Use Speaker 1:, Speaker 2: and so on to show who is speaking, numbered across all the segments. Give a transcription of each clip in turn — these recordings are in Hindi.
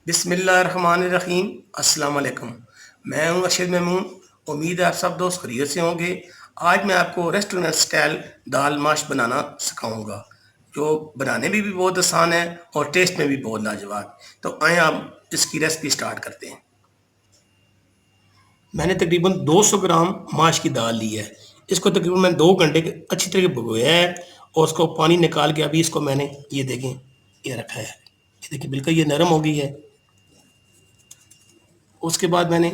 Speaker 1: बिस्मिल्लाहिर्रहमानिर्रहीम। अस्सलाम वालेकुम। मैं हूं अरशद मेमून। उम्मीद है आप सब दोस्त खैरियत से होंगे। आज मैं आपको रेस्टोरेंट स्टाइल दाल माश बनाना सिखाऊंगा, जो बनाने में भी बहुत आसान है और टेस्ट में भी बहुत लाजवाब। तो आए आप इसकी रेसिपी स्टार्ट करते हैं। मैंने तकरीबन 200 ग्राम माश की दाल ली है। इसको तकरीबन मैंने 2 घंटे अच्छी तरह भिगोया है और उसको पानी निकाल के अभी इसको मैंने ये देखें ये रखा है। ये देखिए बिल्कुल ये नरम हो गई है। उसके बाद मैंने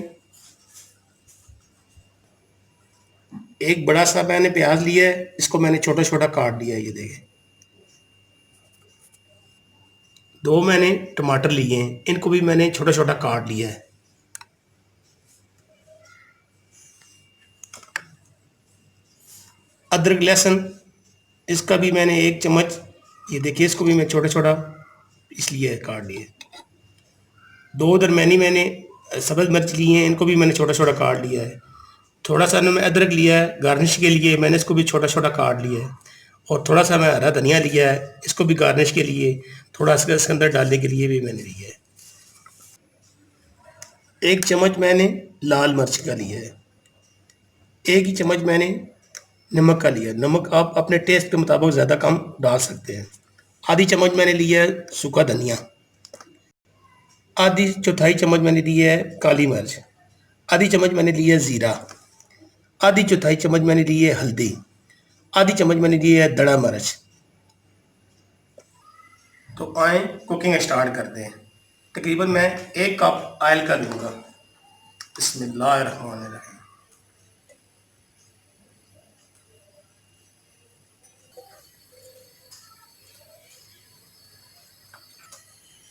Speaker 1: एक बड़ा सा मैंने प्याज लिया है, इसको मैंने छोटा छोटा काट लिया है। ये देखें। 2 मैंने टमाटर लिए हैं, इनको भी मैंने छोटा छोटा काट लिया है। अदरक लहसुन, इसका भी मैंने 1 चम्मच, ये देखिए इसको भी मैं छोटा छोटा इसलिए काट लिए। 2 दरमियानी मैंने सब्ज़ मिर्च लिए हैं, इनको भी मैंने छोटा छोटा काट लिया है। थोड़ा सा मैं अदरक लिया है गार्निश के लिए, मैंने इसको भी छोटा छोटा काट लिया है। और थोड़ा सा मैं हरा धनिया लिया है, इसको भी गार्निश के लिए, थोड़ा सा इसके अंदर डालने के लिए भी मैंने लिया है। 1 चम्मच मैंने लाल मिर्च का लिया है। 1 ही चम्मच मैंने नमक का लिया है। नमक आप अपने टेस्ट के मुताबिक ज़्यादा कम डाल सकते हैं। आधी चम्मच मैंने लिया है सूखा धनिया। आधी चौथाई चम्मच मैंने लिया है काली मिर्च। आधी चम्मच मैंने लिया है ज़ीरा। आधी चौथाई चम्मच मैंने ली है हल्दी। आधी चम्मच मैंने ली है दड़ा मिर्च। तो आए कुकिंग स्टार्ट करते हैं। तकरीबन मैं 1 कप ऑयल का लूँगा। बिस्मिल्लाहिर्रहमानिर्रहीम।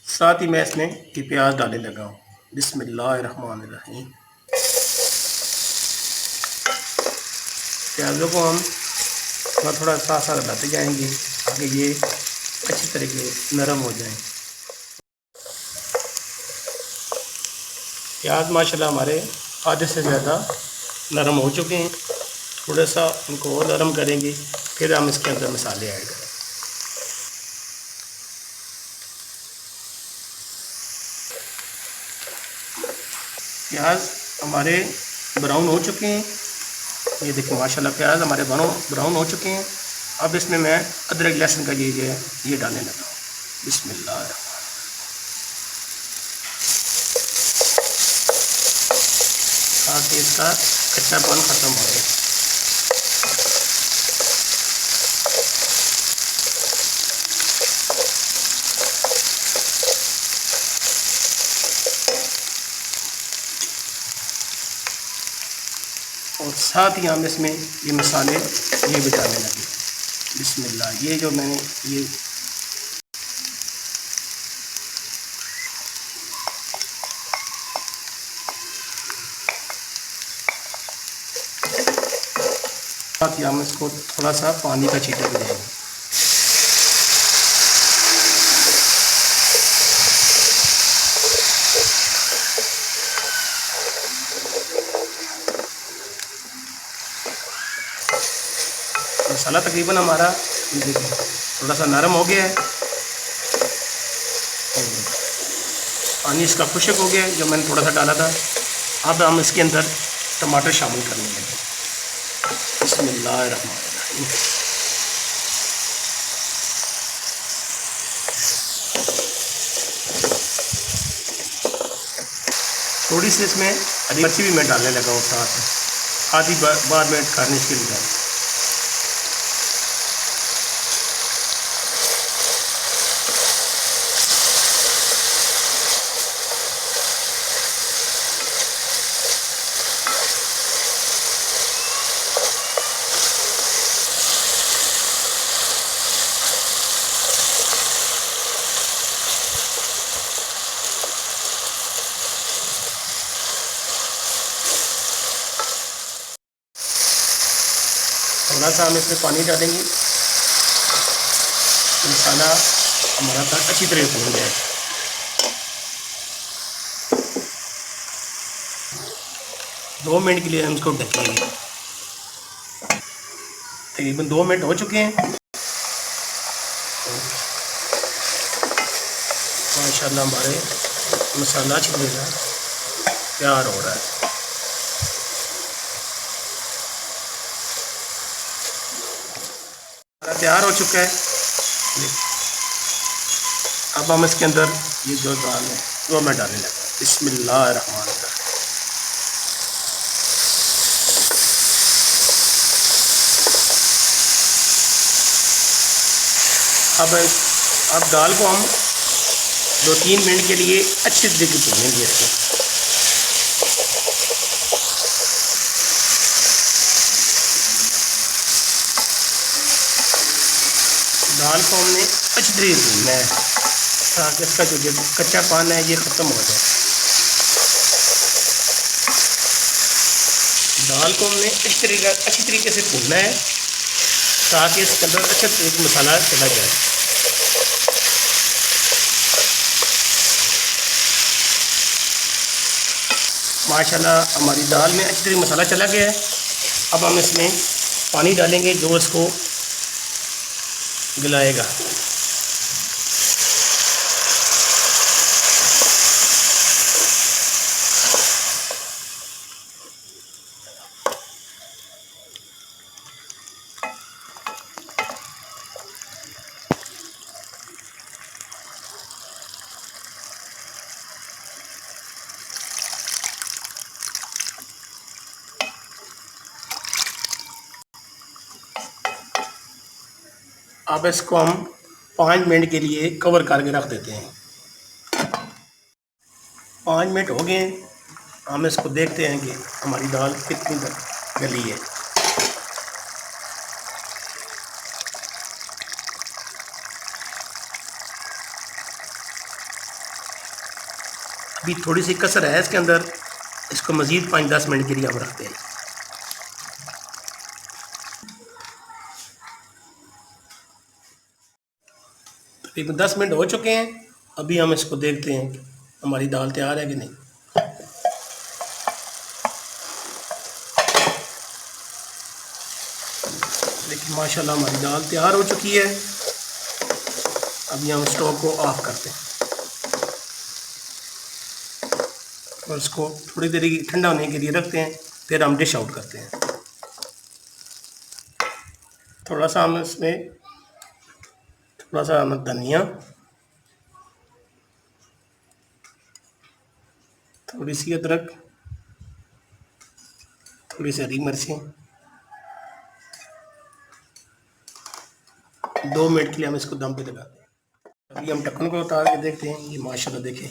Speaker 1: साथ ही मैं इसमें ये प्याज डालने लगा हूँ। बिस्मिल्लाहिर्रहमानिर्रहीम। प्याज़ों को हम थोड़ा थोड़ा साथ साथ डालते जाएंगे ताकि ये अच्छी तरीके नरम हो जाएं। प्याज माशाल्लाह हमारे आधे से ज़्यादा नरम हो चुके हैं। थोड़ा सा इनको और नरम करेंगे, फिर हम इसके अंदर मसाले ऐड करेंगे। प्याज हमारे ब्राउन हो चुके हैं। ये देखो माशाल्लाह प्याज हमारे ब्राउन हो चुके हैं। अब इसमें मैं अदरक लहसुन का ये डालने लगा हूँ। बिस्मिल्लाह। ताकि इसका कच्चापन ख़त्म हो जाए। और साथ ही हम इसमें ये मसाले ये भी डालने लगे। बिस्मिल्लाह। ये जो मैंने ये साथ ही हम इसको थोड़ा सा पानी का छींटा भी देंगे। मसाला तकरीबन हमारा थोड़ा सा नरम हो गया है। पानी इसका खुश्क हो गया है जो मैंने थोड़ा सा डाला था। अब हम इसके अंदर टमाटर शामिल करने लगे। बिस्मिल्लाहिर्रहमानिर्रहीम। थोड़ी सी इसमें हरी मिर्ची भी मैं डालने लगा हूँ साथ में। आधी बाद में गार्निश के लिए डाल। थोड़ा सा हम इसमें पानी डालेंगे, मसाला हमारा तक अच्छी तरह भून जाए। 2 मिनट के लिए हम इसको ढकेंगे। तकरीबन 2 मिनट हो चुके हैं। माशाल्लाह हमारे मसाला छिलेगा, तैयार हो रहा है। तैयार हो चुका है। अब हम इसके अंदर ये जो दाल है वो मैं डालने लगा। बिस्मिल्लाहिर्रहमानिर्रहीम। अब दाल को हम 2-3 मिनट के लिए अच्छे तरीके से भूनेंगे इसको। दाल को हमने अच्छी तरीके से भूनना है ताकि इसका जो कच्चा पान है ये ख़त्म हो जाए। दाल को हमने अच्छी तरीके से भूनना है ताकि इसके अंदर अच्छे तरीके से मसाला चला जाए। माशाल्लाह हमारी दाल में अच्छी तरीके मसाला चला गया है। अब हम इसमें पानी डालेंगे जो इसको गलाएगा। अब इसको हम 5 मिनट के लिए कवर करके रख देते हैं। 5 मिनट हो गए, हम इसको देखते हैं कि हमारी दाल कितनी गली है। अभी थोड़ी सी कसर है इसके अंदर, इसको मज़ीद 5-10 मिनट के लिए हम रखते हैं। तकरीबन 10 मिनट हो चुके हैं। अभी हम इसको देखते हैं कि हमारी दाल तैयार है कि नहीं। लेकिन माशाल्लाह हमारी दाल तैयार हो चुकी है। अभी हम स्टोव को ऑफ करते हैं और इसको थोड़ी देर ठंडा होने के लिए रखते हैं, फिर हम डिश आउट करते हैं। थोड़ा सा हम इसमें धनिया, थोड़ी सी अदरक, थोड़ी सी हरी मिर्चें, 2 मिनट के लिए हम इसको दम पे लगाते हैं। अभी हम ढक्कन को उतार के देखते हैं। ये माशाल्लाह देखें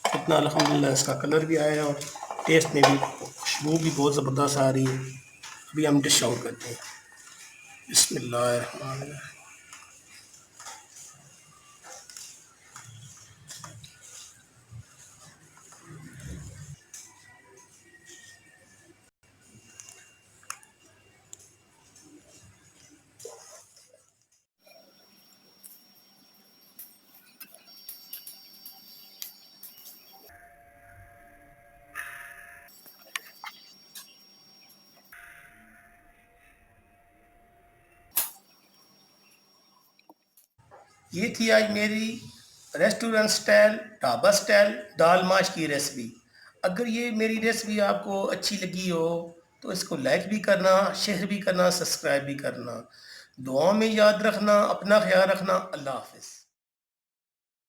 Speaker 1: कितना अल्हम्दुलिल्लाह इसका कलर भी आया है और टेस्ट में भी खुशबू भी बहुत ज़बरदस्त आ रही है। अभी हम डिश आउट करते हैं। बिस्मिल्लाहिर्रहमानिर्रहीम। ये थी आज मेरी रेस्टोरेंट स्टाइल, ढाबा स्टाइल दाल माश की रेसिपी। अगर ये मेरी रेसिपी आपको अच्छी लगी हो तो इसको लाइक भी करना, शेयर भी करना, सब्सक्राइब भी करना। दुआ में याद रखना, अपना ख्याल रखना। अल्लाह हाफ़िज़।